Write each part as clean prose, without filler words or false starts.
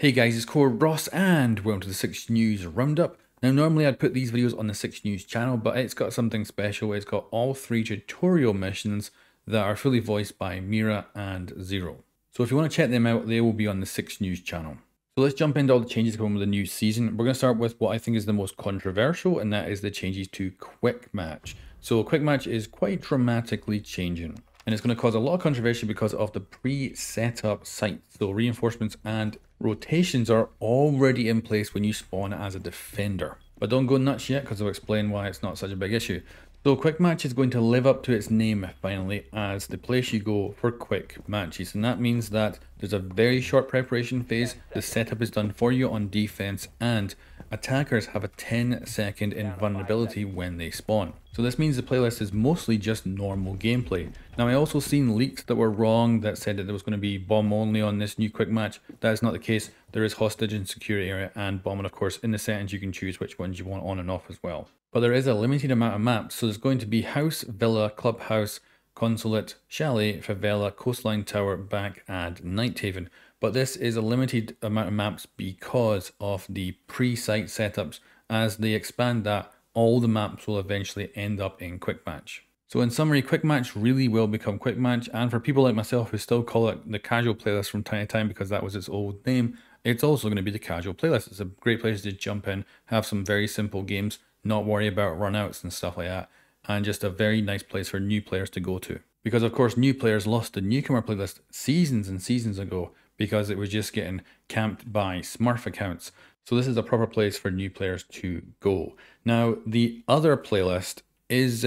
Hey guys, it's Core Ross and welcome to the 6 News Roundup. Now normally I'd put these videos on the 6 News channel, but it's got something special. It's got all 3 tutorial missions that are fully voiced by Mira and Zero. So if you want to check them out, they will be on the 6 News channel. So let's jump into all the changes coming with the new season. We're going to start with what I think is the most controversial, and that is the changes to Quick Match. So Quick Match is quite dramatically changing. And it's going to cause a lot of controversy because of the pre-set up site. So reinforcements and rotations are already in place when you spawn as a defender. But don't go nuts yet because I'll explain why it's not such a big issue. So Quick Match is going to live up to its name finally as the place you go for quick matches. And that means that there's a very short preparation phase, the setup is done for you on defense, and attackers have a 10-second invulnerability when they spawn. So this means the playlist is mostly just normal gameplay. Now I also seen leaks that were wrong that said that there was going to be bomb only on this new quick match. That is not the case. There is hostage and security area and bomb, and of course in the settings you can choose which ones you want on and off as well. But there is a limited amount of maps, so there's going to be house, villa, clubhouse, consulate, chalet, favela, coastline tower, bank, and night haven. But this is a limited amount of maps because of the pre-site setups. As they expand that, all the maps will eventually end up in Quick Match. So in summary, Quick Match really will become Quick Match, and for people like myself who still call it the casual playlist from time to time because that was its old name, it's also going to be the casual playlist. It's a great place to jump in, have some very simple games, not worry about runouts and stuff like that, and just a very nice place for new players to go to. Because of course new players lost the newcomer playlist seasons and seasons ago because it was just getting camped by Smurf accounts. So this is a proper place for new players to go. Now the other playlist is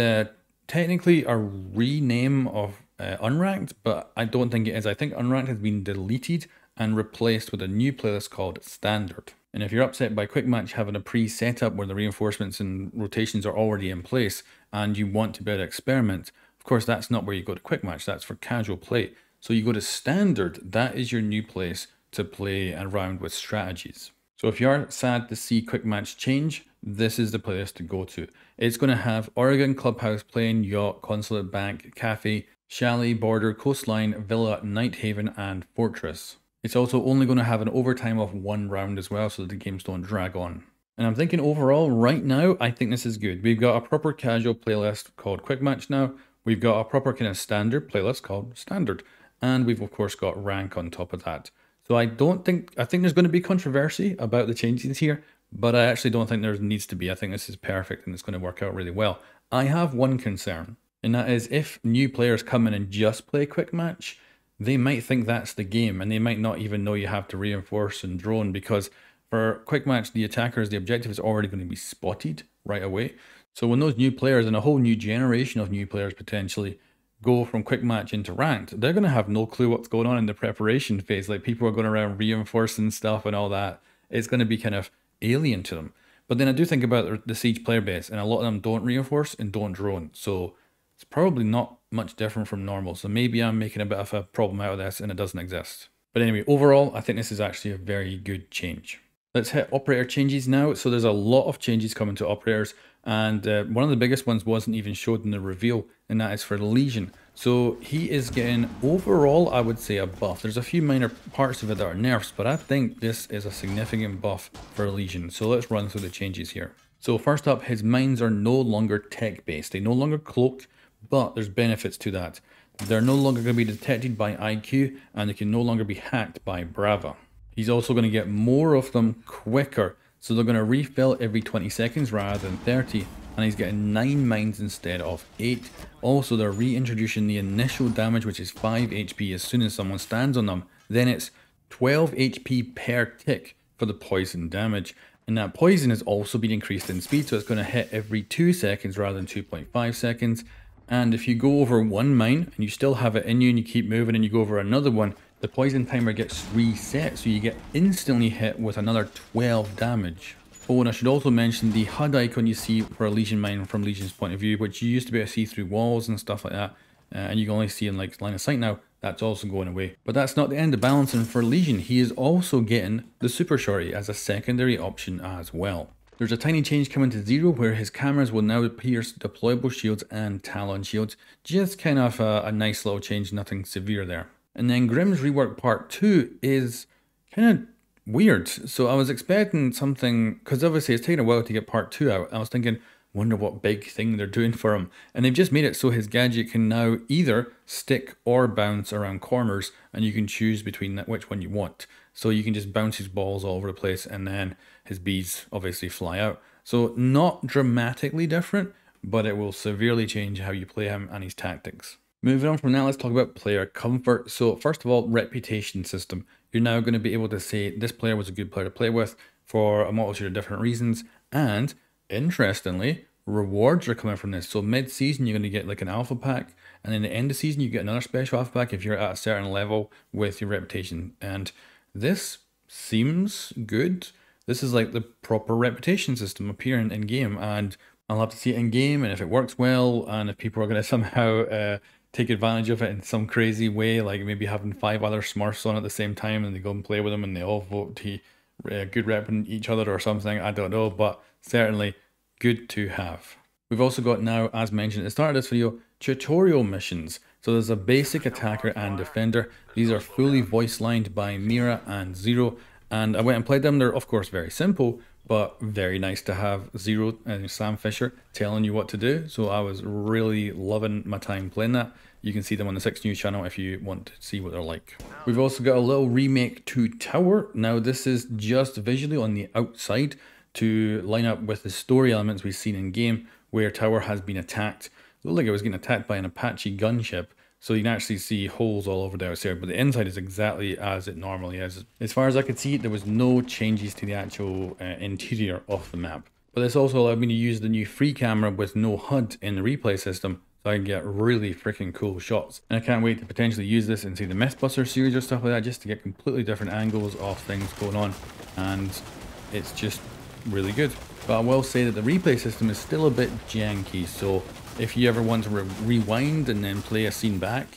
technically a rename of Unranked, but I don't think it is. I think Unranked has been deleted and replaced with a new playlist called Standard. And if you're upset by Quick Match having a pre-setup where the reinforcements and rotations are already in place and you want to be able to experiment, of course that's not where you go to Quick Match, that's for casual play. So you go to Standard, that is your new place to play around with strategies. So if you are sad to see Quick Match change, this is the place to go to. It's going to have Oregon, Clubhouse, Plane, Yacht, Consulate, Bank, Cafe, Chalet, Border, Coastline, Villa, Night Haven, and Fortress. It's also only going to have an overtime of 1 round as well, so that the games don't drag on. And I'm thinking overall, right now, I think this is good. We've got a proper casual playlist called Quick Match now. We've got a proper kind of standard playlist called Standard. And we've of course got rank on top of that. So I think there's going to be controversy about the changes here, but I actually don't think there needs to be. I think this is perfect and it's going to work out really well. I have one concern, and that is if new players come in and just play Quick Match, they might think that's the game and they might not even know you have to reinforce and drone, because for Quick Match, the attackers, the objective is already going to be spotted right away. So when those new players and a whole new generation of new players potentially go from Quick Match into Ranked, they're going to have no clue what's going on in the preparation phase. Like people are going around reinforcing stuff and all that. It's going to be kind of alien to them. But then I do think about the Siege player base, and a lot of them don't reinforce and don't drone. So it's probably not much different from normal. So maybe I'm making a bit of a problem out of this and it doesn't exist. But anyway, overall, I think this is actually a very good change. Let's hit operator changes now. So there's a lot of changes coming to operators, and one of the biggest ones wasn't even showed in the reveal, and that is for Legion. So he is getting, overall, I would say a buff. There's a few minor parts of it that are nerfs, but I think this is a significant buff for Legion. So let's run through the changes here. So first up, his mines are no longer tech-based. They no longer cloak, but there's benefits to that. They're no longer going to be detected by IQ, and they can no longer be hacked by Brava. He's also going to get more of them quicker, so they're going to refill every 20 seconds rather than 30, and he's getting 9 mines instead of 8. Also, they're reintroducing the initial damage, which is 5 HP as soon as someone stands on them. Then it's 12 HP per tick for the poison damage, and that poison is also being increased in speed, so it's going to hit every 2 seconds rather than 2.5 seconds. And if you go over 1 mine and you still have it in you and you keep moving and you go over another one, the poison timer gets reset, so you get instantly hit with another 12 damage. Oh, and I should also mention the HUD icon you see for a Legion mine from Legion's point of view, which you used to be able to see through walls and stuff like that, and you can only see in like line of sight now. That's also going away. But that's not the end of balancing for Legion. He is also getting the Super Shorty as a secondary option as well. There's a tiny change coming to Zero where his cameras will now pierce deployable shields and Talon shields. Just kind of a nice little change, nothing severe there. And then Grimm's Rework Part 2 is kind of weird. So I was expecting something, because obviously it's taken a while to get part 2 out. I was thinking, wonder what big thing they're doing for him. And they've just made it so his gadget can now either stick or bounce around corners, and you can choose between that which one you want. So you can just bounce his balls all over the place, and then his bees obviously fly out. So not dramatically different, but it will severely change how you play him and his tactics. Moving on from that, let's talk about player comfort. So first of all, reputation system. You're now going to be able to say this player was a good player to play with for a multitude of different reasons. And interestingly, rewards are coming from this. So mid-season, you're going to get like an alpha pack. And then the end of season, you get another special alpha pack if you're at a certain level with your reputation. And this seems good. This is like the proper reputation system appearing in game. And I'll have to see it in game, and if it works well, and if people are going to somehow take advantage of it in some crazy way, like maybe having 5 other Smurfs on at the same time and they go and play with them and they all vote to good repping each other or something, I don't know, but certainly good to have. We've also got now, as mentioned at the start of this video, tutorial missions. So there's a basic attacker and defender. These are fully voice lined by Mira and Zero, and I went and played them. They're of course very simple, but very nice to have Zero and Sam Fisher telling you what to do. So I was really loving my time playing that. You can see them on the 6 News channel if you want to see what they're like. We've also got a little remake to Tower. Now this is just visually on the outside to line up with the story elements we've seen in game, where Tower has been attacked. It looked like it was getting attacked by an Apache gunship. So you can actually see holes all over the outside, but the inside is exactly as it normally is. As far as I could see, there was no changes to the actual interior of the map. But this also allowed me to use the new free camera with no HUD in the replay system, so I can get really freaking cool shots. And I can't wait to potentially use this in, say, the Mythbuster series or stuff like that, just to get completely different angles of things going on. And it's just really good. But I will say that the replay system is still a bit janky, so if you ever want to rewind and then play a scene back,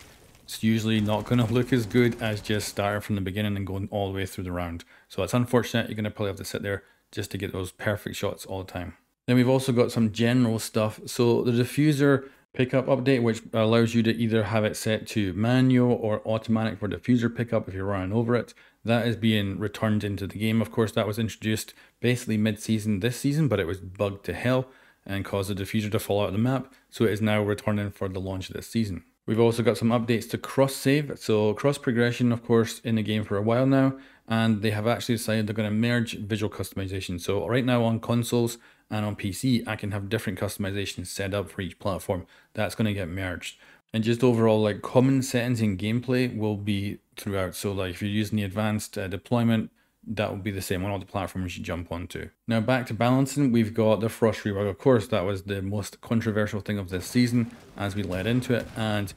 it's usually not going to look as good as just starting from the beginning and going all the way through the round. So it's unfortunate. You're going to probably have to sit there just to get those perfect shots all the time. Then we've also got some general stuff. So the diffuser pickup update, which allows you to either have it set to manual or automatic for diffuser pickup if you're running over it. That is being returned into the game. Of course, that was introduced basically mid-season this season, but it was bugged to hell and caused the diffuser to fall out of the map, so it is now returning for the launch of this season. We've also got some updates to cross-save, so cross-progression, of course, in the game for a while now, and they have actually decided they're going to merge visual customization. So right now on consoles and on PC, I can have different customizations set up for each platform. That's going to get merged. And just overall, like, common settings in gameplay will be throughout. So like if you're using the advanced deployment, that will be the same on all the platforms you jump onto. Now back to balancing, we've got the Frost Rework. Of course, that was the most controversial thing of this season as we led into it, and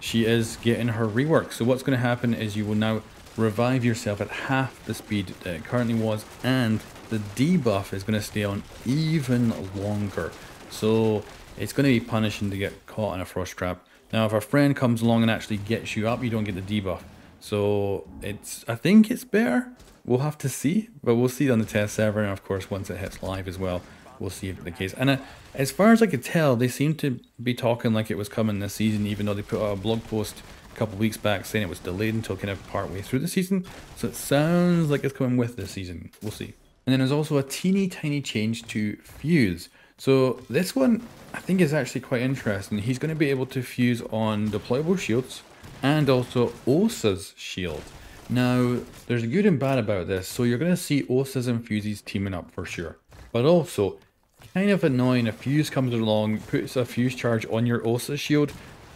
she is getting her rework. So what's going to happen is you will now revive yourself at half the speed that it currently was, and the debuff is going to stay on even longer. So it's going to be punishing to get caught in a frost trap. Now if a friend comes along and actually gets you up, you don't get the debuff. So I think it's better. We'll have to see, but we'll see on the test server, and of course once it hits live as well, we'll see if it's the case. And as far as I could tell, they seem to be talking like it was coming this season, even though they put out a blog post a couple of weeks back saying it was delayed until kind of part way through the season. So it sounds like it's coming with this season. We'll see. And then there's also a teeny tiny change to Fuze. So this one I think is actually quite interesting. He's going to be able to fuse on deployable shields and also Osa's shield. Now, there's a good and bad about this, so you're going to see Osas and Fuses teaming up for sure. But also, kind of annoying if Fuse comes along, puts a Fuse charge on your Osa shield,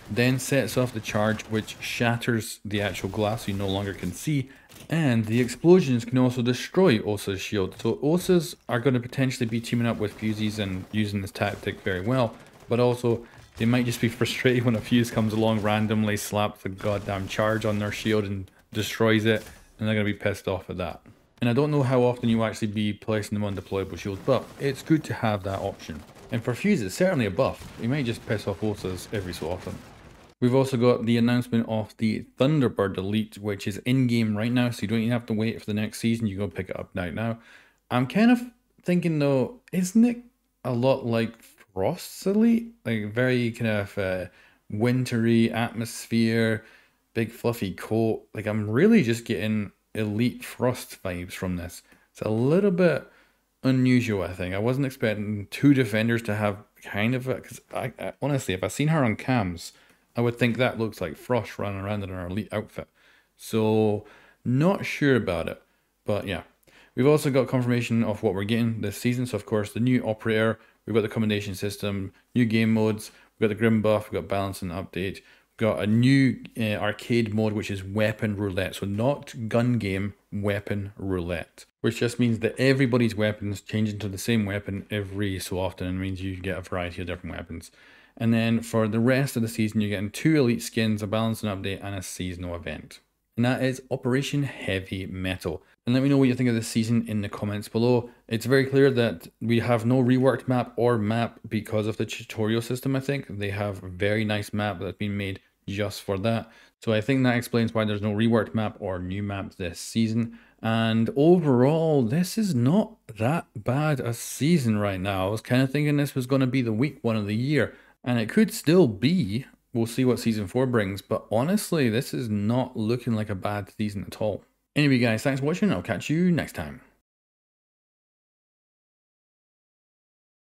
then sets off the charge which shatters the actual glass so you no longer can see, and the explosions can also destroy Osa's shield. So Osas are going to potentially be teaming up with Fuses and using this tactic very well, but also they might just be frustrated when a Fuse comes along, randomly slaps a goddamn charge on their shield and destroys it, and they're going to be pissed off at that. And I don't know how often you actually be placing them on deployable shields, but it's good to have that option. And for Fuze, it's certainly a buff. You might just piss off Osas every so often. We've also got the announcement of the Thunderbird Elite, which is in-game right now, so you don't even have to wait for the next season. You go pick it up right now. I'm kind of thinking though, isn't it a lot like Frost's Elite? Like very kind of wintry atmosphere, big fluffy coat. Like I'm really just getting Elite Frost vibes from this. It's a little bit unusual, I think. I wasn't expecting two defenders to have kind of it, because I honestly, if I seen her on cams, I would think that looks like Frost running around in her elite outfit. So not sure about it, but yeah. We've also got confirmation of what we're getting this season. So of course the new operator, we've got the commendation system, new game modes, we've got the Grim buff, we've got balance and update. Got a new arcade mode, which is weapon roulette. So not gun game, weapon roulette. Which just means that everybody's weapons change into the same weapon every so often. And means you get a variety of different weapons. And then for the rest of the season, you're getting 2 elite skins, a balance and update, and a seasonal event. And that is Operation Heavy Metal. And let me know what you think of this season in the comments below. It's very clear that we have no reworked map or map because of the tutorial system, I think. They have a very nice map that's been made just for that. So I think that explains why there's no reworked map or new map this season. And overall, this is not that bad a season right now. I was kind of thinking this was going to be the weak one of the year. And it could still be. We'll see what season 4 brings. But honestly, this is not looking like a bad season at all. Anyway guys, thanks for watching. I'll catch you next time.